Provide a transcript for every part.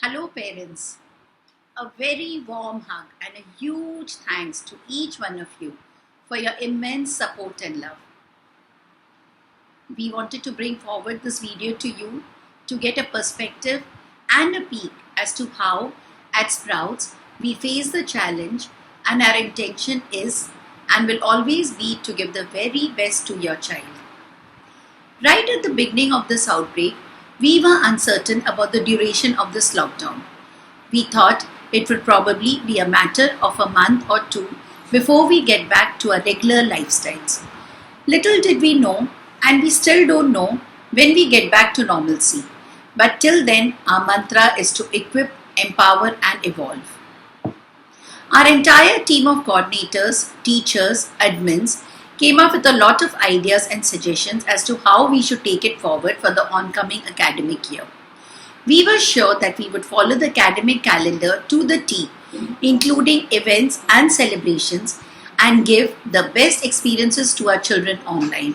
Hello, parents. A very warm hug and a huge thanks to each one of you for your immense support and love. We wanted to bring forward this video to you to get a perspective and a peek as to how, at Sprouts, we face the challenge, and our intention is and will always be to give the very best to your child. Right at the beginning of this outbreak, we were uncertain about the duration of this lockdown. We thought it would probably be a matter of a month or two before we get back to our regular lifestyles. Little did we know, and we still don't know, when we get back to normalcy. But till then, our mantra is to equip, empower, and evolve. Our entire team of coordinators, teachers, admins came up with a lot of ideas and suggestions as to how we should take it forward for the oncoming academic year. We were sure that we would follow the academic calendar to the T, including events and celebrations, and give the best experiences to our children online.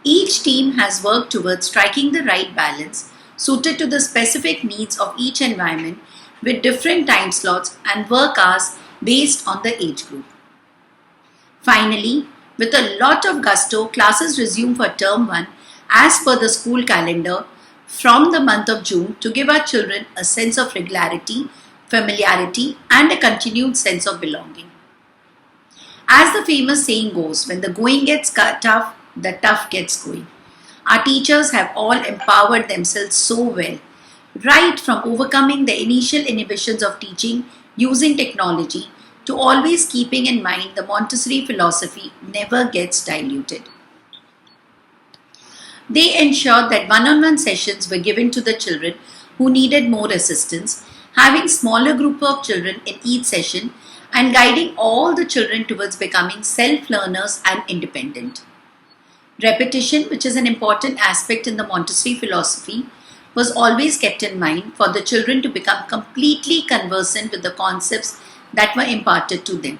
Each team has worked towards striking the right balance suited to the specific needs of each environment with different time slots and work hours based on the age group. Finally, with a lot of gusto, classes resume for term 1 as per the school calendar from the month of June to give our children a sense of regularity, familiarity, and a continued sense of belonging. As the famous saying goes, when the going gets tough, the tough gets going. Our teachers have all empowered themselves so well, right from overcoming the initial inhibitions of teaching using technology to always keeping in mind the Montessori philosophy never gets diluted. They ensured that one-on-one sessions were given to the children who needed more assistance, having smaller group of children in each session and guiding all the children towards becoming self-learners and independent. Repetition, which is an important aspect in the Montessori philosophy, was always kept in mind for the children to become completely conversant with the concepts that were imparted to them.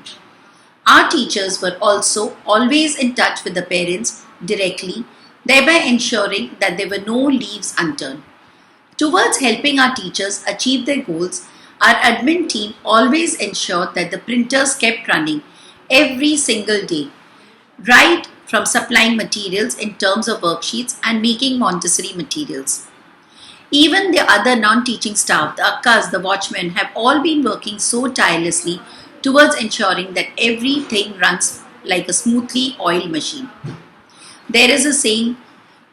Our teachers were also always in touch with the parents directly, thereby ensuring that there were no leaves unturned. Towards helping our teachers achieve their goals, our admin team always ensured that the printers kept running every single day, right from supplying materials in terms of worksheets and making Montessori materials. Even the other non-teaching staff, the akkas, the watchmen, have all been working so tirelessly towards ensuring that everything runs like a smoothly oiled machine. There is a saying,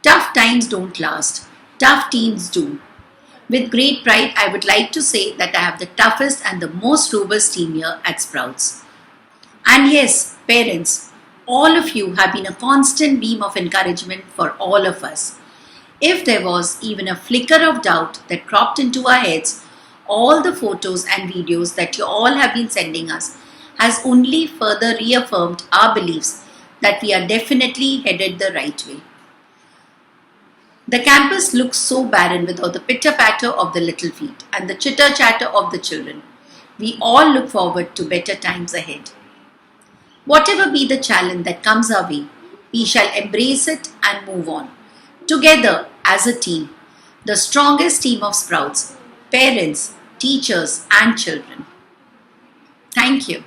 tough times don't last, tough teams do. With great pride, I would like to say that I have the toughest and the most robust team here at Sprouts. And yes, parents, all of you have been a constant beam of encouragement for all of us. If there was even a flicker of doubt that cropped into our heads, all the photos and videos that you all have been sending us has only further reaffirmed our beliefs that we are definitely headed the right way. The campus looks so barren without the pitter-patter of the little feet and the chitter-chatter of the children. We all look forward to better times ahead. Whatever be the challenge that comes our way, we shall embrace it and move on. Together as a team, the strongest team of Sprouts, parents, teachers and children. Thank you.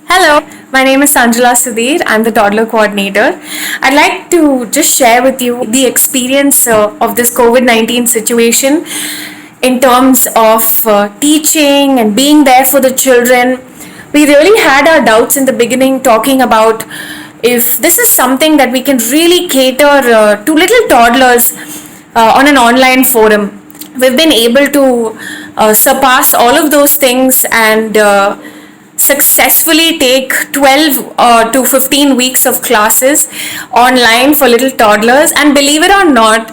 Hello, my name is Sanjala Sudhir. I'm the toddler coordinator. I'd like to just share with you the experience of this COVID-19 situation in terms of teaching and being there for the children. We really had our doubts in the beginning talking about if this is something that we can really cater to little toddlers on an online forum. We've been able to surpass all of those things and successfully take 12 to 15 weeks of classes online for little toddlers, and believe it or not,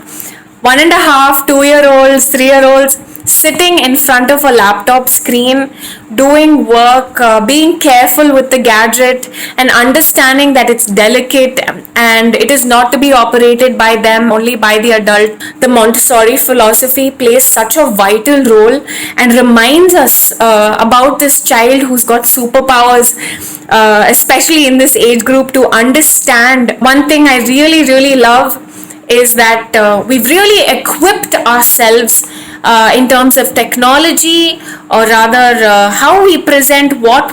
1.5, 2-year-olds, 3-year-olds sitting in front of a laptop screen, doing work, being careful with the gadget and understanding that it's delicate and it is not to be operated by them, only by the adult. The Montessori philosophy plays such a vital role and reminds us about this child who's got superpowers, especially in this age group, to understand. One thing I really love is that we've really equipped ourselves in terms of technology, or rather how we present, what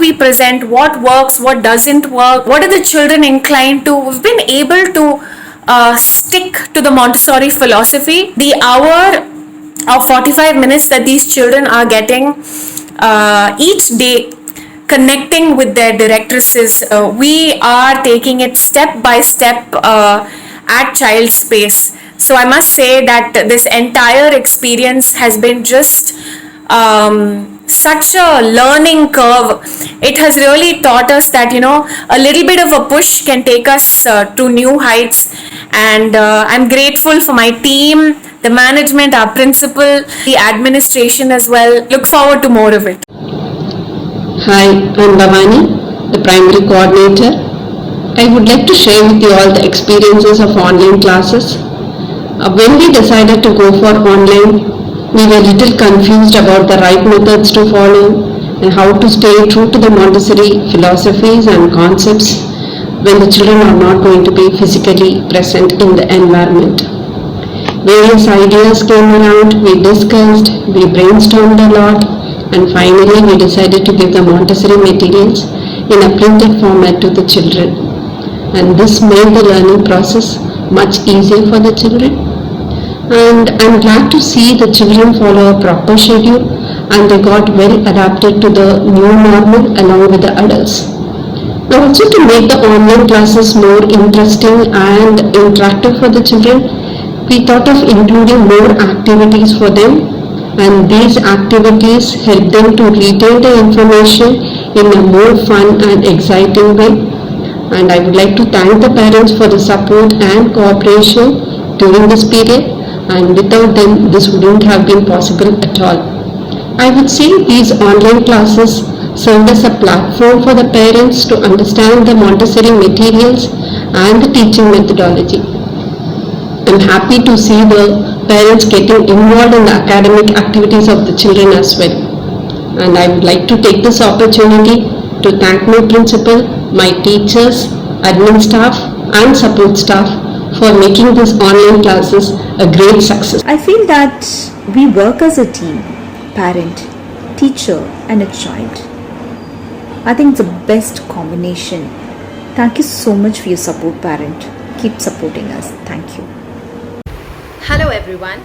works, what doesn't work, what are the children inclined to. We've been able to stick to the Montessori philosophy. The hour of 45 minutes that these children are getting each day connecting with their directresses, we are taking it step by step at Child Space. So I must say that this entire experience has been just such a learning curve. It has really taught us that, a little bit of a push can take us to new heights. And I'm grateful for my team, the management, our principal, the administration as well. Look forward to more of it. Hi, I'm Bhavani, the primary coordinator. I would like to share with you all the experiences of online classes. When we decided to go for online, we were a little confused about the right methods to follow and how to stay true to the Montessori philosophies and concepts when the children are not going to be physically present in the environment. Various ideas came around, we discussed, we brainstormed a lot, and finally we decided to give the Montessori materials in a printed format to the children. And this made the learning process much easier for the children. And I'm glad to see the children follow a proper schedule and they got well adapted to the new normal along with the adults. Now also, to make the online classes more interesting and interactive for the children, we thought of including more activities for them, and these activities help them to retain the information in a more fun and exciting way. And I would like to thank the parents for the support and cooperation during this period, and without them this wouldn't have been possible at all. I would say these online classes served as a platform for the parents to understand the Montessori materials and the teaching methodology. I'm happy to see the parents getting involved in the academic activities of the children as well. And I would like to take this opportunity to thank my principal, my teachers, admin staff and support staff for making these online classes a great success. I feel that we work as a team, parent, teacher and a child. I think it's the best combination. Thank you so much for your support, parent. Keep supporting us. Thank you. Hello everyone,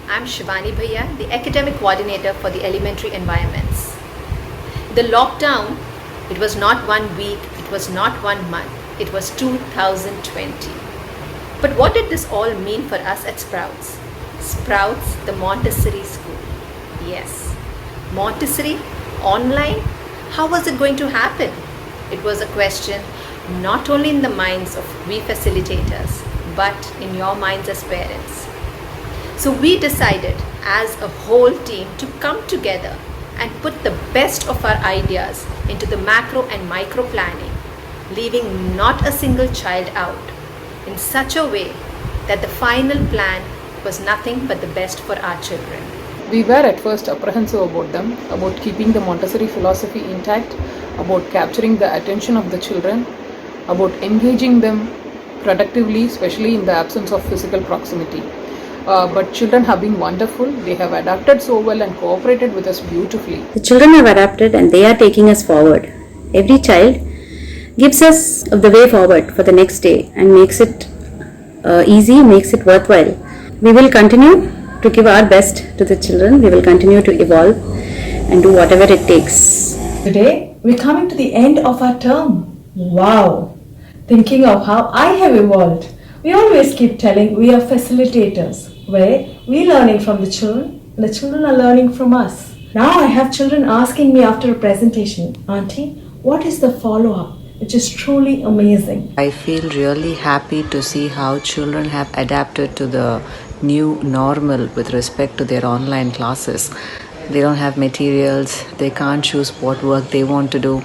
I'm Shivani Bhaiya, the Academic Coordinator for the Elementary Environments. The lockdown, it was not 1 week, it was not 1 month, it was 2020. But what did this all mean for us at Sprouts? Sprouts, the Montessori school. Yes, Montessori, online, how was it going to happen? It was a question not only in the minds of we facilitators, but in your minds as parents. So we decided as a whole team to come together and put the best of our ideas into the macro and micro planning, leaving not a single child out, in such a way that the final plan was nothing but the best for our children. We were at first apprehensive about them, about keeping the Montessori philosophy intact, about capturing the attention of the children, about engaging them productively, especially in the absence of physical proximity. But children have been wonderful. They have adapted so well and cooperated with us beautifully. The children have adapted and they are taking us forward. Every child gives us the way forward for the next day and makes it easy, makes it worthwhile. We will continue to give our best to the children. We will continue to evolve and do whatever it takes. Today, we're coming to the end of our term. Wow! Thinking of how I have evolved. We always keep telling we are facilitators, where we're learning from the children and the children are learning from us. Now I have children asking me after a presentation, Auntie, what is the follow-up? Which is truly amazing. I feel really happy to see how children have adapted to the new normal with respect to their online classes. They don't have materials, they can't choose what work they want to do.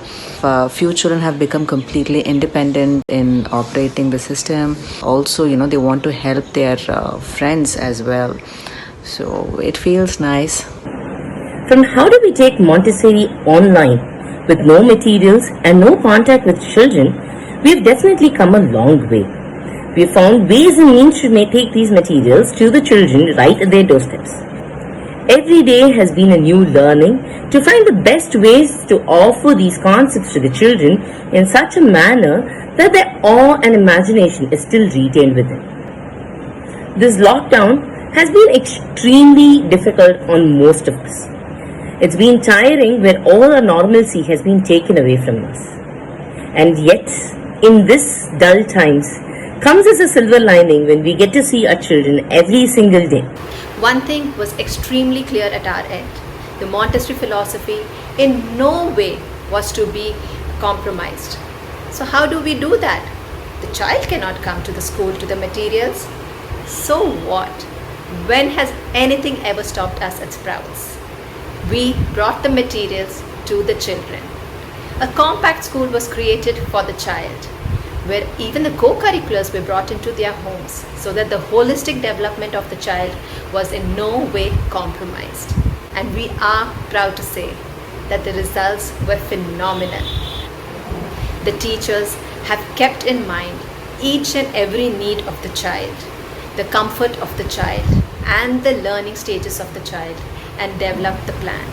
Few children have become completely independent in operating the system. Also, they want to help their friends as well. So it feels nice. From how do we take Montessori online with no materials and no contact with children, we have definitely come a long way. We have found ways and means to take these materials to the children right at their doorsteps. Every day has been a new learning to find the best ways to offer these concepts to the children in such a manner that their awe and imagination is still retained within. This lockdown has been extremely difficult on most of us. It's been tiring where all our normalcy has been taken away from us. And yet, in this dull times, comes as a silver lining when we get to see our children every single day. One thing was extremely clear at our end. The Montessori philosophy in no way was to be compromised. So how do we do that? The child cannot come to the school to the materials. So what? When has anything ever stopped us at Sprouts? We brought the materials to the children. A compact school was created for the child, where even the co-curriculars were brought into their homes so that the holistic development of the child was in no way compromised. And we are proud to say that the results were phenomenal. The teachers have kept in mind each and every need of the child, the comfort of the child, and the learning stages of the child, and developed the plan.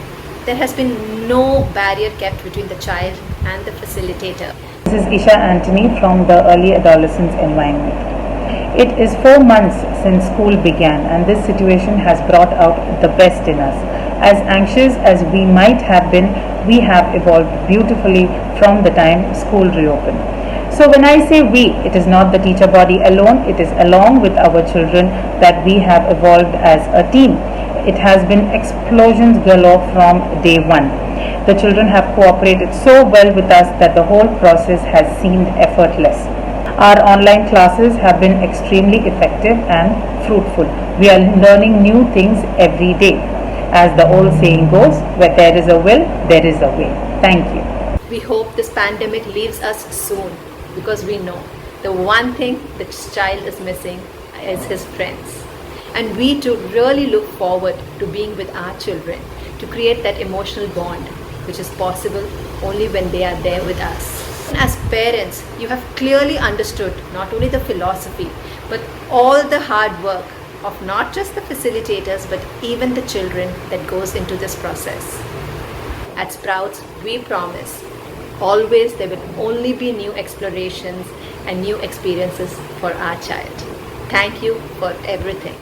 There has been no barrier kept between the child and the facilitator. This is Isha Anthony from the Early Adolescence Environment. It is 4 months since school began, and this situation has brought out the best in us. As anxious as we might have been, we have evolved beautifully from the time school reopened. So when I say we, it is not the teacher body alone, it is along with our children that we have evolved as a team. It has been explosions galore from day one. The children have cooperated so well with us that the whole process has seemed effortless. Our online classes have been extremely effective and fruitful. We are learning new things every day. As the old saying goes, where there is a will, there is a way. Thank you. We hope this pandemic leaves us soon, because we know the one thing the child is missing is his friends. And we too really look forward to being with our children, to create that emotional bond, which is possible only when they are there with us. And as parents, you have clearly understood not only the philosophy, but all the hard work of not just the facilitators, but even the children that goes into this process. At Sprouts, we promise always there will only be new explorations and new experiences for our child. Thank you for everything.